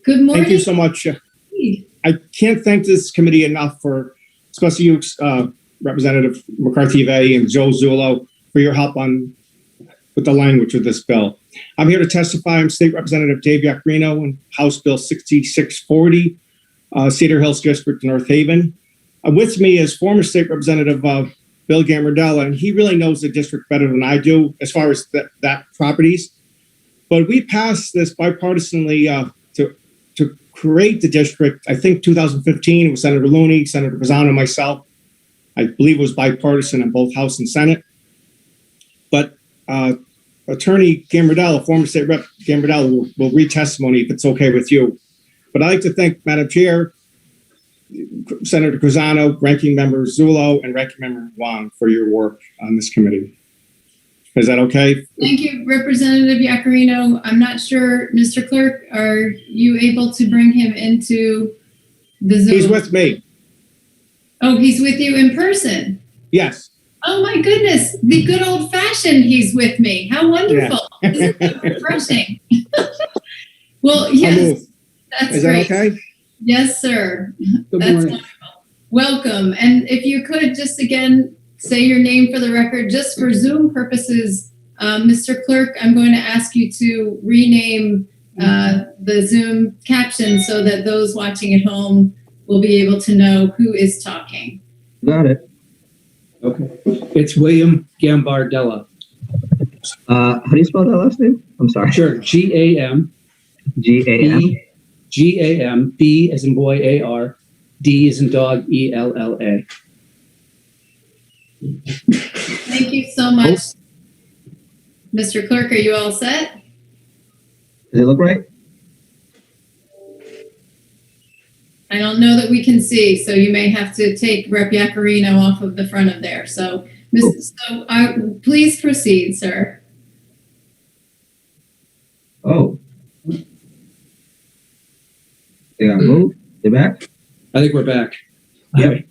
Good morning. Thank you so much. I can't thank this committee enough for, especially you, Representative McCarthy and Joe Zullo, for your help with the language of this bill. I'm here to testify. I'm State Representative Dave Yaccarino in House Bill 6640, Cedar Hills District, North Haven. With me is former State Representative Bill Gambardella, and he really knows the district better than I do as far as that properties. But we passed this bipartisanly to create the district. I think 2015, it was Senator Looney, Senator Pisano, and myself. I believe it was bipartisan in both House and Senate. But Attorney Gambardella, former State Rep Gambardella, will read testimony if it's okay with you. But I'd like to thank Madam Chair, Senator Pisano, Ranking Member Zullo, and Ranking Member Wong for your work on this committee. Is that okay? Thank you, Representative Yaccarino. I'm not sure, Mr. Clerk, are you able to bring him into the Zoom? He's with me. Oh, he's with you in person? Yes. Oh my goodness, the good old fashioned he's with me. How wonderful. Yeah. This is so refreshing. Well, yes, that's is great. That okay? Yes, sir. Good That's morning. wonderful. Welcome. And if you could just again say your name for the record, just for Zoom purposes, Mr. Clerk, I'm going to ask you to rename the Zoom caption so that those watching at home will be able to know who is talking. Got it. Okay. It's William Gambardella. How do you spell that last name? I'm sorry. Sure. G-A-M. G-A-M. G-A-M. B as in boy, A-R. D as in dog, E-L-L-A. Thank you so much. Mr. Clerk, are you all set? Does it look right? I don't know that we can see, so you may have to take Rep Yaccarino off of the front of there. So, please proceed, sir. Oh. They got moved? They're back? I think we're back. Yep. All right.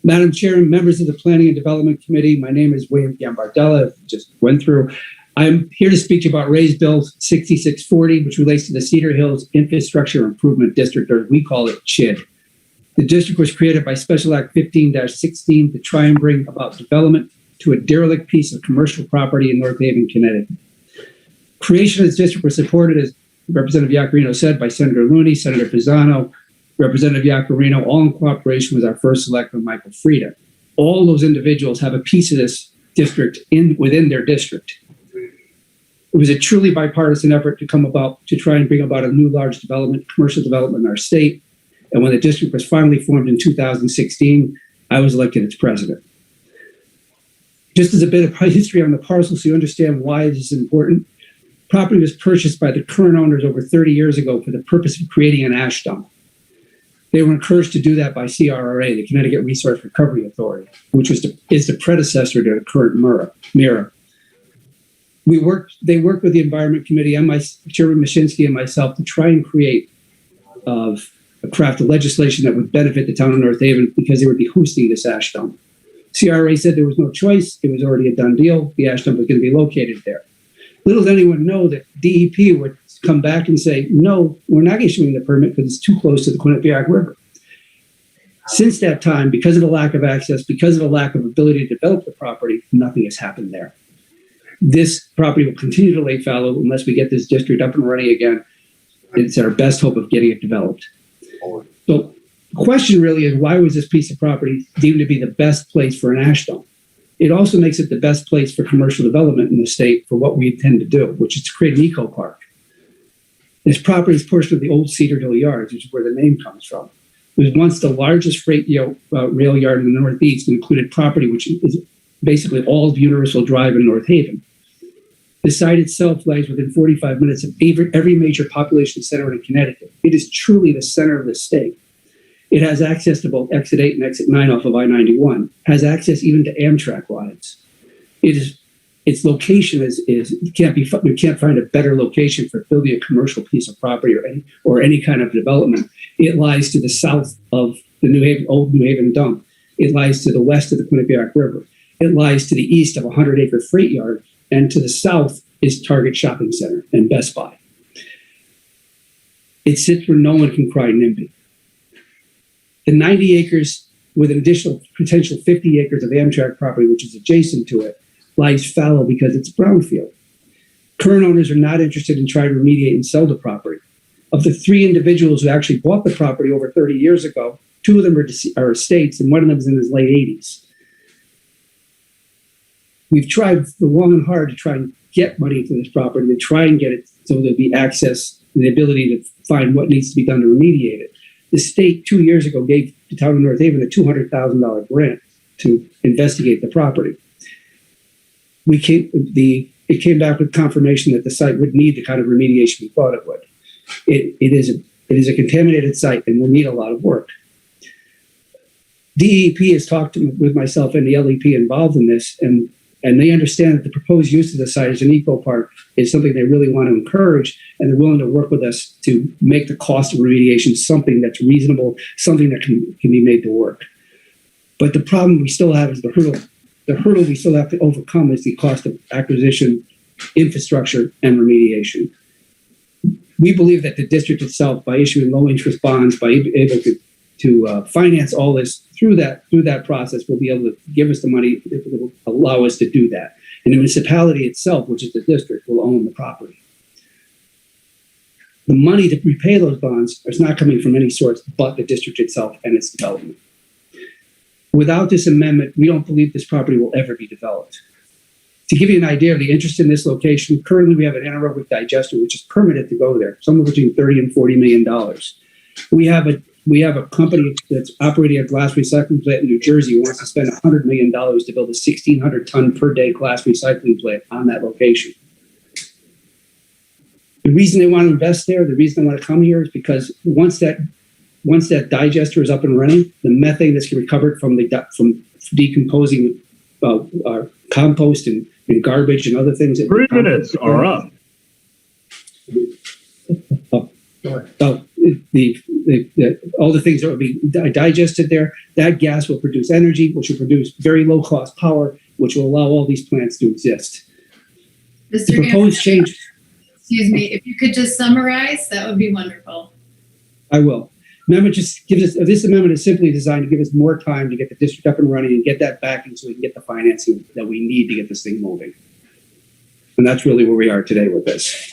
Madam Chair and members of the Planning and Development Committee, my name is William Gambardella. Just went through. I'm here to speak to you about Raise Bill 6640, which relates to the Cedar Hills Infrastructure Improvement District, or we call it CHID. The district was created by Special Act 15-16 to try and bring about development to a derelict piece of commercial property in North Haven, Connecticut. Creation of this district was supported, as Representative Yaccarino said, by Senator Looney, Senator Pisano, Representative Yaccarino, all in cooperation with our first selectman, Michael Frieda. All those individuals have a piece of this district within their district. It was a truly bipartisan effort to try and bring about a new large development, commercial development in our state. And when the district was finally formed in 2016, I was elected its president. Just as a bit of history on the parcel so you understand why this is important, property was purchased by the current owners over 30 years ago for the purpose of creating an ash dump. They were encouraged to do that by CRRA, the Connecticut Resource Recovery Authority, which is the predecessor to the current MIRA. They worked with the Environment Committee and Chairman Mashinsky and myself to try and craft a legislation that would benefit the town of North Haven because they would be hosting this ash dump. CRA said there was no choice. It was already a done deal. The ash dump was going to be located there. Little did anyone know that DEP would come back and say, no, we're not issuing the permit because it's too close to the Quinnipiac River. Since that time, because of the lack of access, because of the lack of ability to develop the property, nothing has happened there. This property will continue to lay fallow unless we get this district up and running again. It's our best hope of getting it developed. So the question really is, why was this piece of property deemed to be the best place for an ash dump? It also makes it the best place for commercial development in the state for what we intend to do, which is to create an eco park. This property is portion of the old Cedar Hill Yards, which is where the name comes from. It was once the largest freight rail yard in the Northeast and included property which is basically all of Universal Drive in North Haven. The site itself lies within 45 minutes of every major population center in Connecticut. It is truly the center of the state. It has access to both Exit 8 and Exit 9 off of I-91, has access even to Amtrak lines. Its location you can't find a better location for building a commercial piece of property or any kind of development. It lies to the south of the old New Haven dump. It lies to the west of the Quinnipiac River. It lies to the east of a 100-acre freight yard, and to the south is Target Shopping Center and Best Buy. It sits where no one can cry NIMBY. The 90 acres with an additional potential 50 acres of Amtrak property, which is adjacent to it, lies fallow because it's brownfield. Current owners are not interested in trying to remediate and sell the property. Of the 3 individuals who actually bought the property over 30 years ago, 2 of them are estates, and one of them is in his late 80s. We've tried long and hard to try and get money for this property, to try and get it so there'll be access and the ability to find what needs to be done to remediate it. The state 2 years ago gave the town of North Haven a $200,000 grant to investigate the property. It came back with confirmation that the site would need the kind of remediation we thought it would. It is a contaminated site and will need a lot of work. DEP has talked with myself and the LEP involved in this, and they understand that the proposed use of the site as an eco park is something they really want to encourage, and they're willing to work with us to make the cost of remediation something that's reasonable, something that can be made to work. But the problem we still have is the hurdle. The hurdle we still have to overcome is the cost of acquisition, infrastructure, and remediation. We believe that the district itself, by issuing low interest bonds, by able to finance all this through that process, will be able to give us the money that will allow us to do that. And the municipality itself, which is the district, will own the property. The money to repay those bonds is not coming from any source but the district itself and its development. Without this amendment, we don't believe this property will ever be developed. To give you an idea of the interest in this location, currently we have an anaerobic digester which is permitted to go there, somewhere between $30 and $40 million. We have a company that's operating a glass recycling plant in New Jersey who wants to spend $100 million to build a 1,600 ton per day glass recycling plant on that location. The reason they want to invest there, the reason they want to come here is because once that digester is up and running, the methane that's recovered from decomposing compost and garbage and other things. 3 minutes are up. All the things that will be digested there, that gas will produce energy, which will produce very low cost power, which will allow all these plants to exist. Mr. The proposed change. Excuse me, if you could just summarize, that would be wonderful. I will. Amendment just gives us, this amendment is simply designed to give us more time to get the district up and running and get that backing so we can get the financing that we need to get this thing moving. And that's really where we are today with this.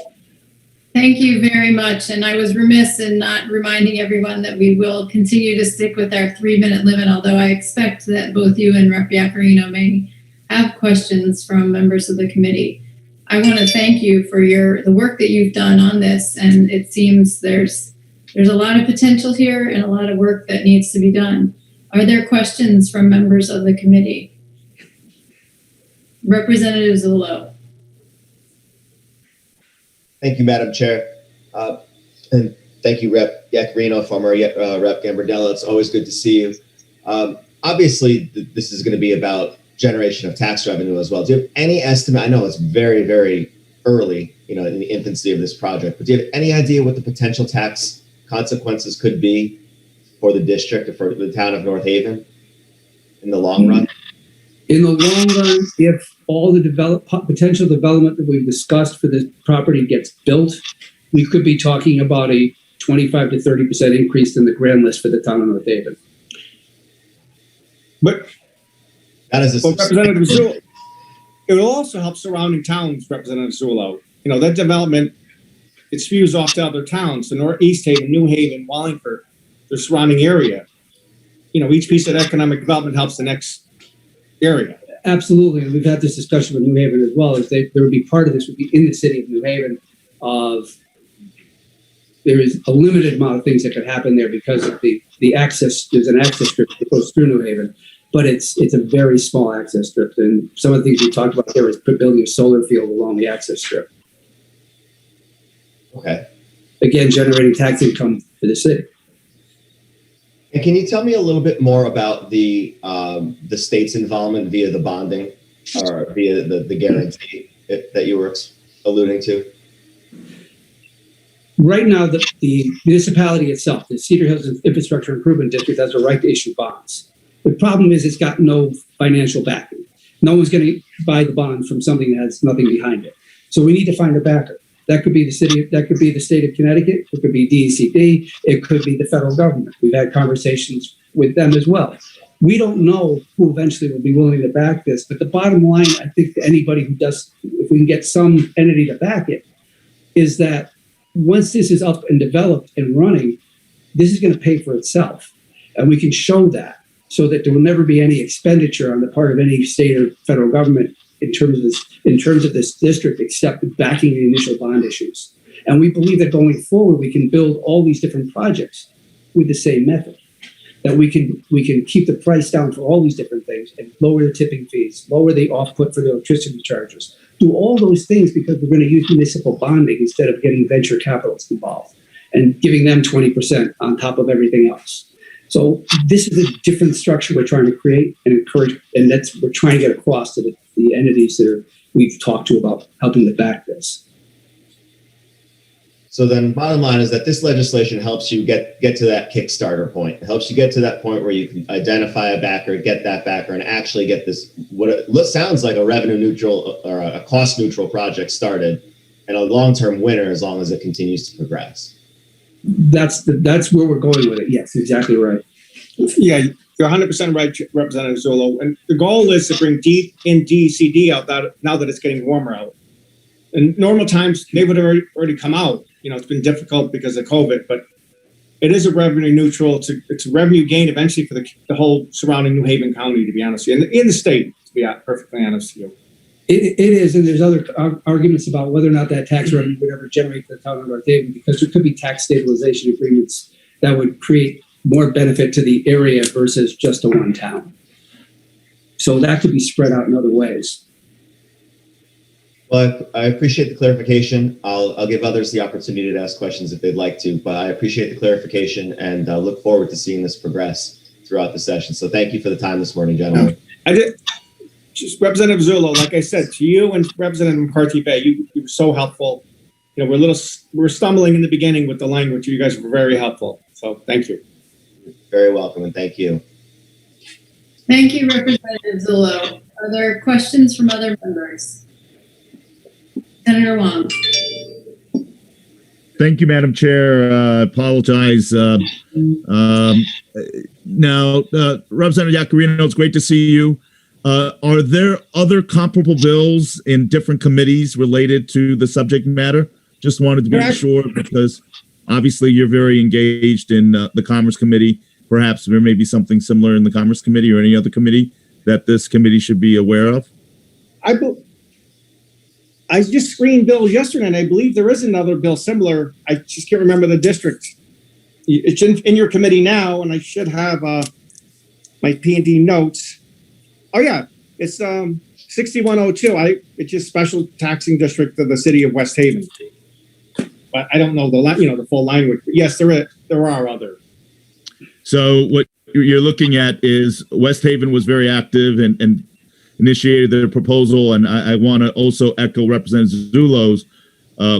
Thank you very much. And I was remiss in not reminding everyone that we will continue to stick with our 3-minute limit, although I expect that both you and Rep. Yaccarino may have questions from members of the committee. I want to thank you for the work that you've done on this, and it seems there's a lot of potential here and a lot of work that needs to be done. Are there questions from members of the committee? Representative Zullo. Thank you, Madam Chair. And thank you, Rep. Yaccarino, former Rep. Gambardella. It's always good to see you. Obviously, this is going to be about generation of tax revenue as well. Do you have any estimate? I know it's very, very early, in the infancy of this project, but do you have any idea what the potential tax consequences could be for the district or for the town of North Haven in the long run? In the long run, if all the potential development that we've discussed for this property gets built, we could be talking about a 25 to 30% increase in the grand list for the town of North Haven. But That is a Representative Zullo, it will also help surrounding towns, Representative Zullo. That development, it spews off to other towns, so East Haven, New Haven, Wallingford, the surrounding area. Each piece of economic development helps the next area. Absolutely, and we've had this discussion with New Haven as well. Is there would be part of this would be in the city of New Haven. There is a limited amount of things that could happen there because of the access. There's an access strip that goes through New Haven, but it's a very small access strip. And some of the things we talked about there is building a solar field along the access strip. Okay. Again, generating tax income for the city. And can you tell me a little bit more about the state's involvement via the bonding or via the guarantee that you were alluding to? Right now, the municipality itself, the Cedar Hills Infrastructure Improvement District, has a right to issue bonds. The problem is it's got no financial backing. No one's going to buy the bond from something that has nothing behind it. So we need to find a backer. That could be the city, that could be the state of Connecticut, it could be DECD, it could be the federal government. We've had conversations with them as well. We don't know who eventually will be willing to back this, but the bottom line, I think to anybody who does, if we can get some entity to back it, is that once this is up and developed and running, this is going to pay for itself. And we can show that so that there will never be any expenditure on the part of any state or federal government in terms of this district, except backing the initial bond issues. And we believe that going forward, we can build all these different projects with the same method. That we can keep the price down for all these different things and lower the tipping fees, lower the off-put for the electricity charges, do all those things because we're going to use municipal bonding instead of getting venture capitalists involved and giving them 20% on top of everything else. So this is a different structure we're trying to create and encourage, and that's we're trying to get across to the entities that we've talked to about helping to back this. So then bottom line is that this legislation helps you get to that Kickstarter point. It helps you get to that point where you can identify a backer, get that backer, and actually get this, what it sounds like a revenue neutral or a cost neutral project started and a long-term winner as long as it continues to progress. That's where we're going with it. Yes, exactly right. Yeah, you're 100% right, Representative Zullo. And the goal is to bring DECD out now that it's getting warmer out. In normal times, they would have already come out. You know, it's been difficult because of COVID, but it is a revenue neutral. It's a revenue gain eventually for the whole surrounding New Haven County, to be honest with you, and in the state, to be perfectly honest with you. It is, and there's other arguments about whether or not that tax revenue would ever generate for the town of North Haven, because there could be tax stabilization agreements that would create more benefit to the area versus just to one town. So that could be spread out in other ways. Well, I appreciate the clarification. I'll give others the opportunity to ask questions if they'd like to, but I appreciate the clarification and look forward to seeing this progress throughout the session. So thank you for the time this morning, gentlemen. Just Representative Zullo, like I said, to you and Representative McCarthy Bay, you were so helpful. You know, we're stumbling in the beginning with the language. You guys were very helpful. So thank you. Very welcome, and thank you. Thank you, Representative Zullo. Are there questions from other members? Senator Wong. Thank you, Madam Chair. Apologize. Now, Representative Yaccarino, it's great to see you. Are there other comparable bills in different committees related to the subject matter? Just wanted to be sure, because obviously you're very engaged in the Commerce Committee. Perhaps there may be something similar in the Commerce Committee or any other committee that this committee should be aware of. I just screened bills yesterday, and I believe there is another bill similar. I just can't remember the district. It's in your committee now, and I should have my P&D notes. Oh yeah, it's 6102. It's just special taxing district of the city of West Haven. But I don't know the full language. But yes, there are other. So what you're looking at is West Haven was very active and initiated their proposal, and I want to also echo Representative Zullo's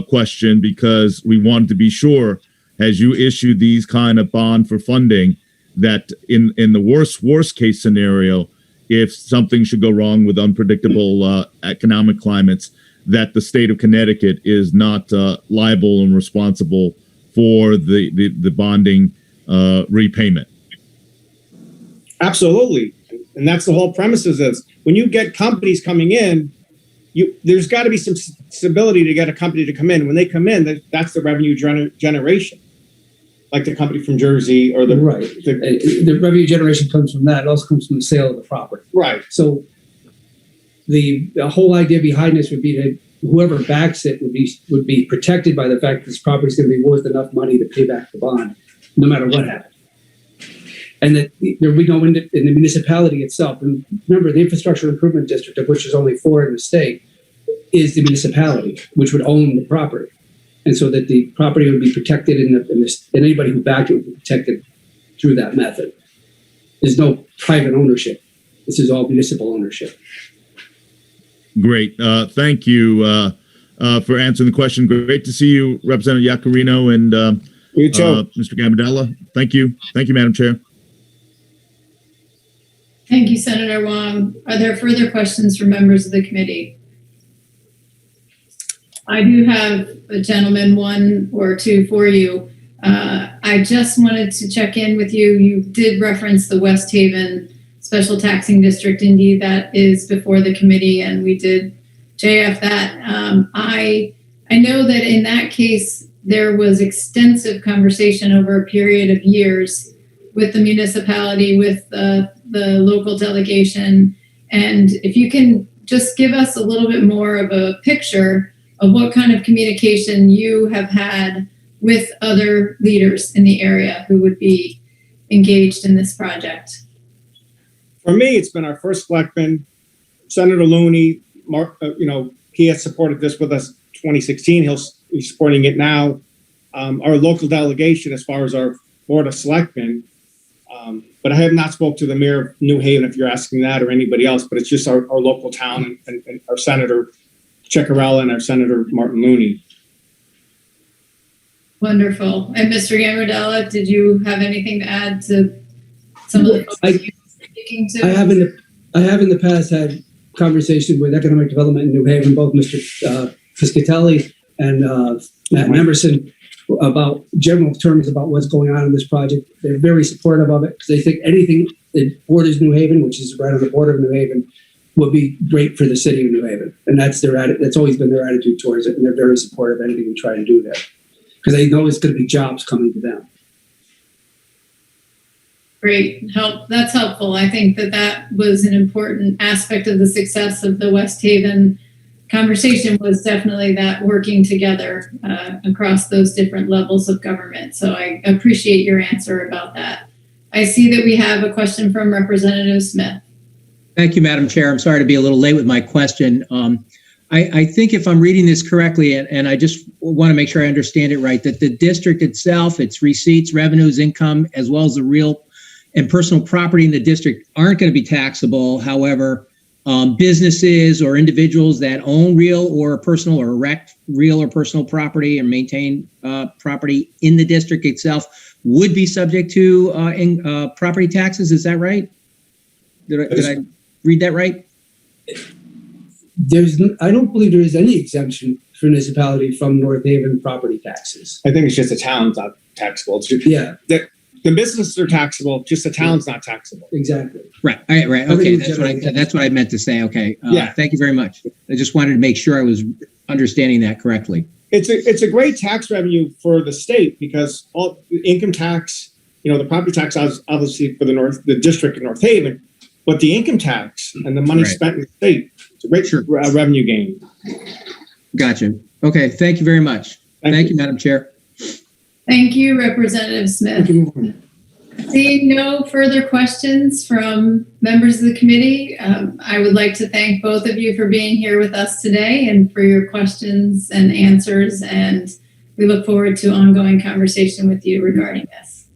question, because we wanted to be sure, as you issue these kind of bond for funding, that in the worst case scenario, if something should go wrong with unpredictable economic climates, that the state of Connecticut is not liable and responsible for the bonding repayment. Absolutely. And that's the whole premise of this. When you get companies coming in, there's got to be some stability to get a company to come in. When they come in, that's the revenue generation. Like the company from Jersey or the revenue generation comes from that. It also comes from the sale of the property. Right. So the whole idea behind this would be that whoever backs it would be protected by the fact that this property is going to be worth enough money to pay back the bond, no matter what happens. And that there will be no in the municipality itself. And remember, the infrastructure improvement district, of which there's only 4 in the state, is the municipality, which would own the property. And so that the property would be protected and anybody who backed it would be protected through that method. There's no private ownership. This is all municipal ownership. Great. Thank you for answering the question. Great to see you, Representative Yaccarino, and you too. Mr. Gambardella. Thank you. Thank you, Madam Chair. Thank you, Senator Wong. Are there further questions from members of the committee? I do have a gentleman, one or two for you. I just wanted to check in with you. You did reference the West Haven Special Taxing District. Indeed, that is before the committee, and we did JF that. I know that in that case, there was extensive conversation over a period of years with the municipality, with the local delegation. And if you can just give us a little bit more of a picture of what kind of communication you have had with other leaders in the area who would be engaged in this project. For me, it's been our first selectman, Senator Looney. He has supported this with us 2016. He's supporting it now. Our local delegation, as far as our Board of Selectmen, but I have not spoke to the mayor of New Haven, if you're asking that, or anybody else, but it's just our local town and our Senator Yaccarino and our Senator Martin Looney. Wonderful. And Mr. Gambardella, did you have anything to add to some of the folks you were speaking to? I have in the past had conversation with economic development in New Haven, both Mr. Piscatelli and Matt Emerson, about general terms about what's going on in this project. They're very supportive of it because they think anything that borders New Haven, which is right on the border of New Haven, would be great for the city of New Haven. And that's that's always been their attitude towards it. And they're very supportive of anything we try to do there because they know it's going to be jobs coming to them. Great help. That's helpful. I think that was an important aspect of the success of the West Haven conversation, was definitely that working together across those different levels of government. So I appreciate your answer about that. I see that we have a question from Representative Smith. Thank you, Madam Chair. I'm sorry to be a little late with my question. I think if I'm reading this correctly, and I just want to make sure I understand it right, that the district itself, its receipts, revenues, income, as well as the real and personal property in the district aren't going to be taxable. However, businesses or individuals that own real or personal or erect real or personal property and maintain property in the district itself would be subject to property taxes. Is that right? Did I read that right? I don't believe there is any exemption for municipality from North Haven property taxes. I think it's just the town's not taxable. Yeah, the businesses are taxable, just the town's not taxable. exactly. Right. Right. Okay. That's what I meant to say. Okay. Yeah. Thank you very much. I just wanted to make sure I was understanding that correctly. It's a great tax revenue for the state because all the income tax, the property tax, obviously for the district of North Haven, but the income tax and the money Right. spent in the state, it's a great revenue gain. Gotcha. Okay. Thank you very much. Thank you, Madam Chair. Thank you, Representative Smith. Seeing no further questions from members of the committee, I would like to thank both of you for being here with us today and for your questions and answers. And we look forward to ongoing conversation with you regarding this.